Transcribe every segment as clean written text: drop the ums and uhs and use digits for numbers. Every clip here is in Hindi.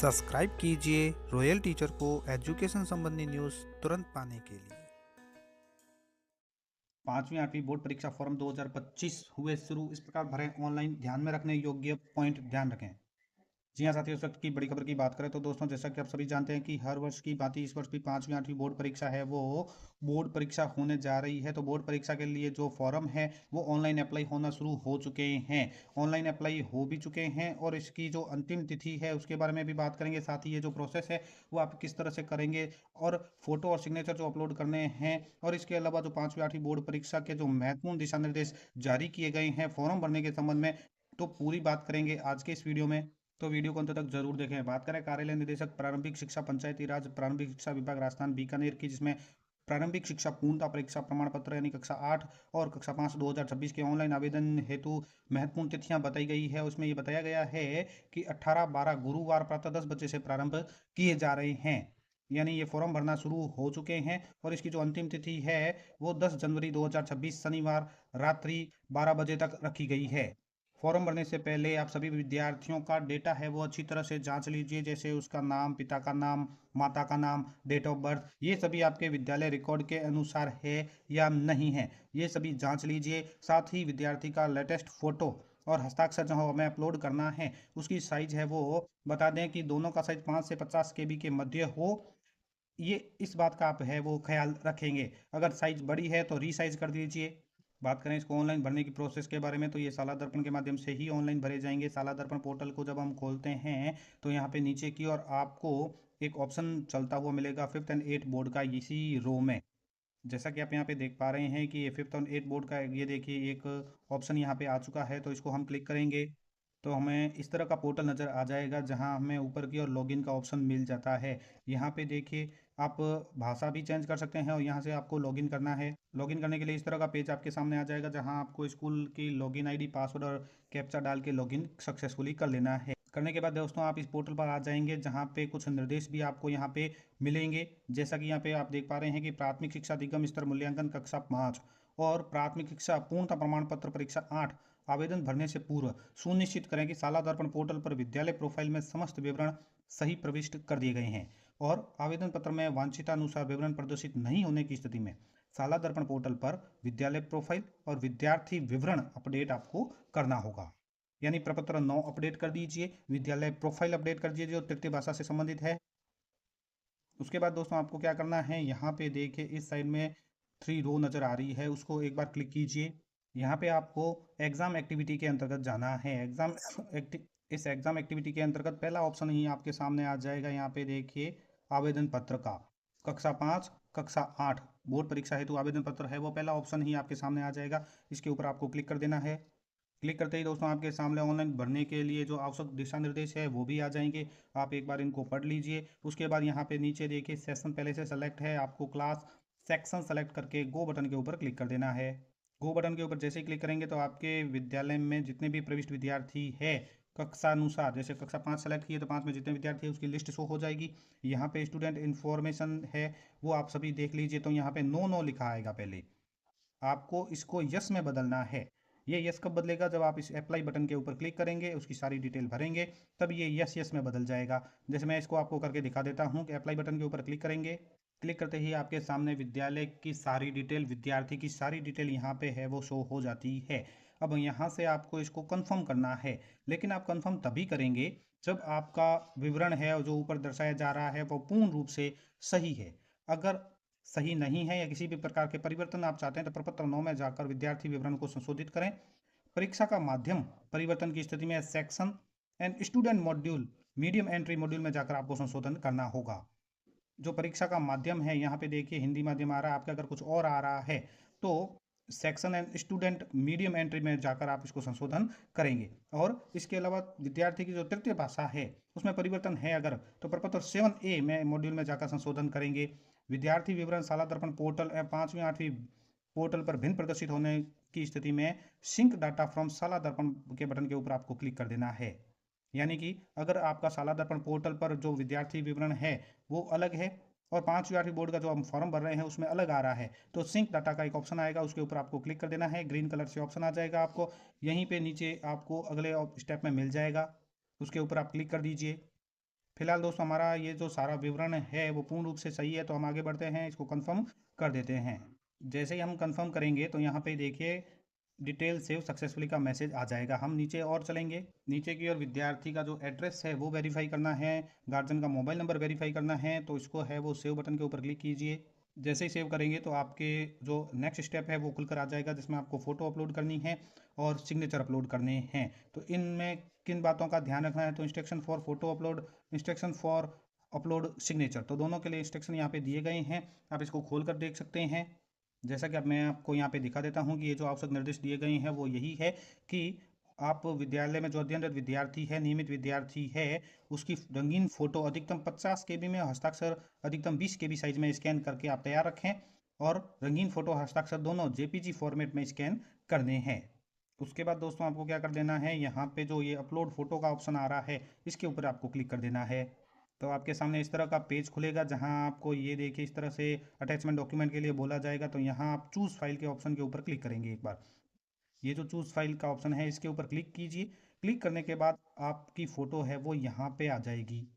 सब्सक्राइब कीजिए रॉयल टीचर को एजुकेशन संबंधी न्यूज़ तुरंत पाने के लिए। 5वीं 8वीं बोर्ड परीक्षा फॉर्म 2025 हुए शुरू। इस प्रकार भरें ऑनलाइन। ध्यान में रखने योग्य पॉइंट ध्यान रखें। जी हाँ साथियों, इस वक्त की बड़ी खबर की बात करें तो दोस्तों, जैसा कि आप सभी जानते हैं कि हर वर्ष की भांति इस वर्ष भी 5वीं 8वीं बोर्ड परीक्षा है वो बोर्ड परीक्षा होने जा रही है। तो बोर्ड परीक्षा के लिए जो फॉर्म है वो ऑनलाइन अप्लाई होना शुरू हो चुके हैं। ऑनलाइन अप्लाई हो भी चुके हैं और इसकी जो अंतिम तिथि है उसके बारे में भी बात करेंगे। साथ ही ये जो प्रोसेस है वो आप किस तरह से करेंगे और फोटो और सिग्नेचर जो अपलोड करने हैं, और इसके अलावा जो 5वीं 8वीं बोर्ड परीक्षा के जो महत्वपूर्ण दिशा निर्देश जारी किए गए हैं फॉर्म भरने के संबंध में, तो पूरी बात करेंगे आज के इस वीडियो में। तो वीडियो को अंत तक जरूर देखें। बात करें कार्यालय निदेशक प्रारंभिक शिक्षा पंचायती राज प्रारंभिक शिक्षा विभाग राजस्थान बीकानेर की, जिसमें प्रारंभिक शिक्षा पूर्णता परीक्षा प्रमाण पत्र यानी कक्षा 8 और कक्षा 5 2026 के ऑनलाइन आवेदन हेतु महत्वपूर्ण तिथियां बताई गई है। उसमें ये बताया गया है कि 18/12 गुरुवार प्रातः 10 बजे से प्रारंभ किए जा रहे हैं। यानी ये फॉर्म भरना शुरू हो चुके हैं और इसकी जो अंतिम तिथि है वो 10 जनवरी 2026 शनिवार रात्रि 12 बजे तक रखी गई है। फॉर्म भरने से पहले आप सभी विद्यार्थियों का डेटा है वो अच्छी तरह से जांच लीजिए, जैसे उसका नाम, पिता का नाम, माता का नाम, डेट ऑफ बर्थ, ये सभी आपके विद्यालय रिकॉर्ड के अनुसार है या नहीं है, ये सभी जांच लीजिए। साथ ही विद्यार्थी का लेटेस्ट फोटो और हस्ताक्षर जो हमें अपलोड करना है उसकी साइज है वो बता दें कि दोनों का साइज 5 से 50 KB के मध्य हो। ये इस बात का आप है वो ख्याल रखेंगे। अगर साइज बड़ी है तो रीसाइज कर दीजिए। बात करें इसको ऑनलाइन भरने की प्रोसेस के बारे में, तो ये शाला दर्पण के माध्यम से ही ऑनलाइन भरे जाएंगे। शाला दर्पण पोर्टल को जब हम खोलते हैं तो यहाँ पे नीचे की ओर आपको एक ऑप्शन चलता हुआ मिलेगा 5th एंड 8th बोर्ड का, इसी रो में। जैसा कि आप यहाँ पे देख पा रहे हैं कि ये 5th और 8th बोर्ड का ये देखिए एक ऑप्शन यहाँ पे आ चुका है। तो इसको हम क्लिक करेंगे तो हमें इस तरह का पोर्टल नज़र आ जाएगा, जहां हमें ऊपर की ओर लॉगिन का ऑप्शन मिल जाता है। यहाँ पे देखिए आप भाषा भी चेंज कर सकते हैं और यहाँ से आपको लॉगिन करना है। लॉगिन करने के लिए इस तरह का पेज आपके सामने आ जाएगा, जहां आपको स्कूल की लॉगिन आईडी, पासवर्ड और कैप्चा डाल के लॉगिन सक्सेसफुली कर लेना है। करने के बाद दोस्तों आप इस पोर्टल पर आ जाएंगे, जहाँ पे कुछ निर्देश भी आपको यहाँ पे मिलेंगे। जैसा कि यहाँ पे आप देख पा रहे हैं कि प्राथमिक शिक्षा अधिगम स्तर मूल्यांकन कक्षा 5 और प्राथमिक शिक्षा पूर्णता प्रमाण पत्र परीक्षा 8 आवेदन भरने से पूर्व सुनिश्चित करें कि शाला दर्पण पोर्टल पर विद्यालय प्रोफाइल में समस्त विवरण सही प्रविष्ट कर दिए गए हैं, और आवेदन पत्र में वांछितानुसार विवरण प्रदर्शित नहीं होने की स्थिति में शाला दर्पण पोर्टल पर विद्यालय प्रोफाइल और विद्यार्थी विवरण अपडेट आपको करना होगा। यानी प्रपत्र 9 अपडेट कर दीजिए, विद्यालय प्रोफाइल अपडेट कर दीजिए जो तृतीय भाषा से संबंधित है। उसके बाद दोस्तों आपको क्या करना है, यहाँ पे देखिए इस साइड में 3 रो नज़र आ रही है, उसको एक बार क्लिक कीजिए। यहाँ पे आपको एग्ज़ाम एक्टिविटी के अंतर्गत जाना है। इस एग्ज़ाम एक्टिविटी के अंतर्गत पहला ऑप्शन ही आपके सामने आ जाएगा। यहाँ पे देखिए आवेदन पत्र का कक्षा 5 कक्षा 8 बोर्ड परीक्षा हेतु आवेदन पत्र है वो पहला ऑप्शन ही आपके सामने आ जाएगा। इसके ऊपर आपको क्लिक कर देना है। क्लिक करते ही दोस्तों आपके सामने ऑनलाइन भरने के लिए जो आवश्यक दिशा निर्देश है वो भी आ जाएंगे। आप एक बार इनको पढ़ लीजिए। उसके बाद यहाँ पे नीचे देखिए सेशन पहले से सेलेक्ट है, आपको क्लास सेक्शन सेलेक्ट करके गो बटन के ऊपर क्लिक कर देना है। गो बटन के ऊपर जैसे ही क्लिक करेंगे तो आपके विद्यालय में जितने भी प्रविष्ट विद्यार्थी है कक्षा अनुसार, जैसे कक्षा 5 सेलेक्ट किए तो 5 में जितने विद्यार्थी है उसकी लिस्ट शो हो जाएगी। यहाँ पे स्टूडेंट इन्फॉर्मेशन है वो आप सभी देख लीजिए। तो यहाँ पे नो नो लिखा आएगा, पहले आपको इसको यस में बदलना है। ये यस कब बदलेगा, जब आप इस अप्लाई बटन के ऊपर क्लिक करेंगे, उसकी सारी डिटेल भरेंगे, तब ये यस यस में बदल जाएगा। जैसे मैं इसको आपको करके दिखा देता हूँ कि अप्लाई बटन के ऊपर क्लिक करेंगे, क्लिक करते ही आपके सामने विद्यालय की सारी डिटेल, विद्यार्थी की सारी डिटेल यहाँ पे है वो शो हो जाती है। अब यहाँ से आपको इसको कंफर्म करना है, लेकिन आप कंफर्म तभी करेंगे जब आपका विवरण है जो ऊपर दर्शाया जा रहा है वो पूर्ण रूप से सही है। अगर सही नहीं है या किसी भी प्रकार के परिवर्तन आप चाहते हैं तो प्रपत्र 9 में जाकर विद्यार्थी विवरण को संशोधित करें। परीक्षा का माध्यम परिवर्तन की स्थिति में section and student module medium entry module में जाकर आपको संशोधन करना होगा। जो परीक्षा का माध्यम है यहाँ पे देखिए हिंदी माध्यम आ रहा है, आपका अगर कुछ और आ रहा है तो section and student medium entry में जाकर आप इसको संशोधन करेंगे। और इसके अलावा विद्यार्थी की जो तृतीय भाषा है उसमें परिवर्तन है अगर, तो प्रपत्र 7A में मॉड्यूल में जाकर संशोधन करेंगे। विद्यार्थी विवरण शाला दर्पण पोर्टल 5वीं 8वीं पोर्टल पर भिन्न प्रदर्शित होने की स्थिति में सिंक डाटा फ्रॉम शाला दर्पण के बटन के ऊपर आपको क्लिक कर देना है। यानी कि अगर आपका शाला दर्पण पोर्टल पर जो विद्यार्थी विवरण है वो अलग है और 5वीं 8वीं बोर्ड का जो हम फॉर्म भर रहे हैं उसमें अलग आ रहा है, तो सिंक डाटा का एक ऑप्शन आएगा, उसके ऊपर आपको क्लिक कर देना है। ग्रीन कलर से ऑप्शन आ जाएगा आपको, यहीं पे नीचे आपको अगले स्टेप में मिल जाएगा, उसके ऊपर आप क्लिक कर दीजिए। फिलहाल दोस्तों हमारा ये जो सारा विवरण है वो पूर्ण रूप से सही है, तो हम आगे बढ़ते हैं, इसको कंफर्म कर देते हैं। जैसे ही हम कंफर्म करेंगे तो यहाँ पे देखिए डिटेल सेव सक्सेसफुली का मैसेज आ जाएगा। हम नीचे और चलेंगे, नीचे की ओर विद्यार्थी का जो एड्रेस है वो वेरीफाई करना है, गार्जियन का मोबाइल नंबर वेरीफाई करना है, तो इसको है वो सेव बटन के ऊपर क्लिक कीजिए। जैसे ही सेव करेंगे तो आपके जो नेक्स्ट स्टेप है वो खुलकर आ जाएगा, जिसमें आपको फ़ोटो अपलोड करनी है और सिग्नेचर अपलोड करने हैं। तो इनमें किन बातों का ध्यान रखना है, तो instruction for photo upload, instruction for upload signature, तो दोनों के लिए इंस्ट्रक्शन यहाँ पे दिए गए हैं। आप इसको खोल कर देख सकते हैं। जैसा कि अब मैं आपको यहाँ पे दिखा देता हूँ कि ये जो आवश्यक निर्देश दिए गए हैं वो यही है कि आप विद्यालय में जो अध्ययनरत विद्यार्थी है, नियमित विद्यार्थी है, उसकी रंगीन फोटो अधिकतम 50 KB में, हस्ताक्षर अधिकतम 20 KB साइज में स्कैन करके आप तैयार रखें, और रंगीन फोटो हस्ताक्षर दोनों JPG फॉर्मेट में स्कैन करने हैं। उसके बाद दोस्तों आपको क्या कर देना है, यहाँ पे जो ये अपलोड फोटो का ऑप्शन आ रहा है इसके ऊपर आपको क्लिक कर देना है। तो आपके सामने इस तरह का पेज खुलेगा, जहाँ आपको ये देखिए इस तरह से अटैचमेंट डॉक्यूमेंट के लिए बोला जाएगा। तो यहाँ आप चूज़ फाइल के ऑप्शन के ऊपर क्लिक करेंगे। एक बार ये जो चूज़ फाइल का ऑप्शन है इसके ऊपर क्लिक कीजिए। क्लिक करने के बाद आपकी फ़ोटो है वो यहाँ पे आ जाएगी।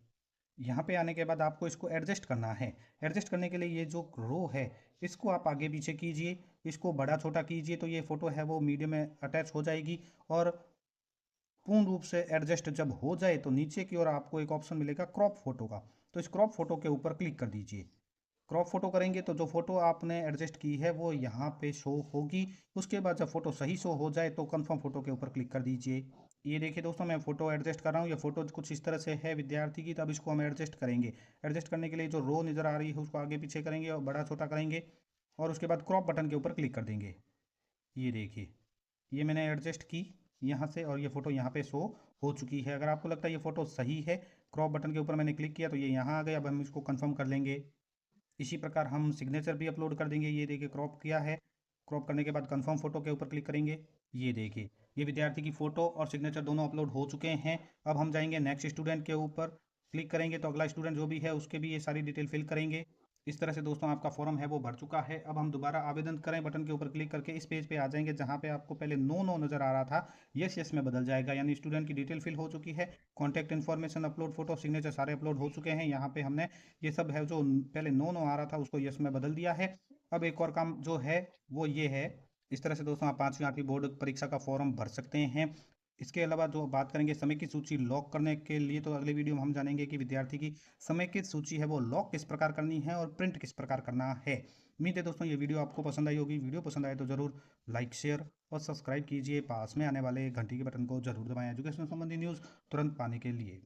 यहाँ पे आने के बाद आपको इसको एडजस्ट करना है। एडजस्ट करने के लिए ये जो रो है इसको आप आगे पीछे कीजिए, इसको बड़ा छोटा कीजिए, तो ये फ़ोटो है वो मीडियम में अटैच हो जाएगी। और पूर्ण रूप से एडजस्ट जब हो जाए तो नीचे की ओर आपको एक ऑप्शन मिलेगा क्रॉप फोटो का, तो इस क्रॉप फोटो के ऊपर क्लिक कर दीजिए। क्रॉप फोटो करेंगे तो जो फोटो आपने एडजस्ट की है वो यहाँ पे शो होगी। उसके बाद जब फोटो सही शो हो जाए तो कंफर्म फोटो के ऊपर क्लिक कर दीजिए। ये देखिए दोस्तों, मैं फोटो एडजस्ट कर रहा हूँ। ये फोटो कुछ इस तरह से है विद्यार्थी की, तब इसको हम एडजस्ट करेंगे। एडजस्ट करने के लिए जो रो नज़र आ रही है उसको आगे पीछे करेंगे और बड़ा छोटा करेंगे, और उसके बाद क्रॉप बटन के ऊपर क्लिक कर देंगे। ये देखिए, ये मैंने एडजस्ट की यहाँ से, और ये फ़ोटो यहाँ पे शो हो चुकी है। अगर आपको लगता है ये फ़ोटो सही है, क्रॉप बटन के ऊपर मैंने क्लिक किया तो ये यहाँ आ गया। अब हम इसको कंफर्म कर लेंगे। इसी प्रकार हम सिग्नेचर भी अपलोड कर देंगे। ये देखिए क्रॉप किया है, क्रॉप करने के बाद कंफर्म फोटो के ऊपर क्लिक करेंगे। ये देखिए ये विद्यार्थी की फ़ोटो और सिग्नेचर दोनों अपलोड हो चुके हैं। अब हम जाएंगे नेक्स्ट स्टूडेंट के ऊपर क्लिक करेंगे, तो अगला स्टूडेंट जो भी है उसके भी ये सारी डिटेल फिल करेंगे। इस तरह से दोस्तों आपका फॉर्म है वो भर चुका है। अब हम दोबारा आवेदन करें बटन के ऊपर क्लिक करके इस पेज पे आ जाएंगे, जहाँ पे आपको पहले नो नो नज़र आ रहा था, यस यस में बदल जाएगा, यानी स्टूडेंट की डिटेल फिल हो चुकी है। Contact information upload, photo, signature सारे अपलोड हो चुके हैं। यहाँ पे हमने ये सब है जो पहले नो नो आ रहा था उसको यस में बदल दिया है। अब एक और काम जो है वो ये है, इस तरह से दोस्तों आप 5वीं 8वीं बोर्ड परीक्षा का फॉर्म भर सकते हैं। इसके अलावा जो बात करेंगे समय की सूची लॉक करने के लिए, तो अगले वीडियो में हम जानेंगे कि विद्यार्थी की समय की सूची है वो लॉक किस प्रकार करनी है और प्रिंट किस प्रकार करना है। उम्मीद है दोस्तों ये वीडियो आपको पसंद आई होगी। वीडियो पसंद आए तो ज़रूर लाइक, शेयर और सब्सक्राइब कीजिए। पास में आने वाले घंटी के बटन को जरूर दबाएं एजुकेशन संबंधी न्यूज़ तुरंत पाने के लिए।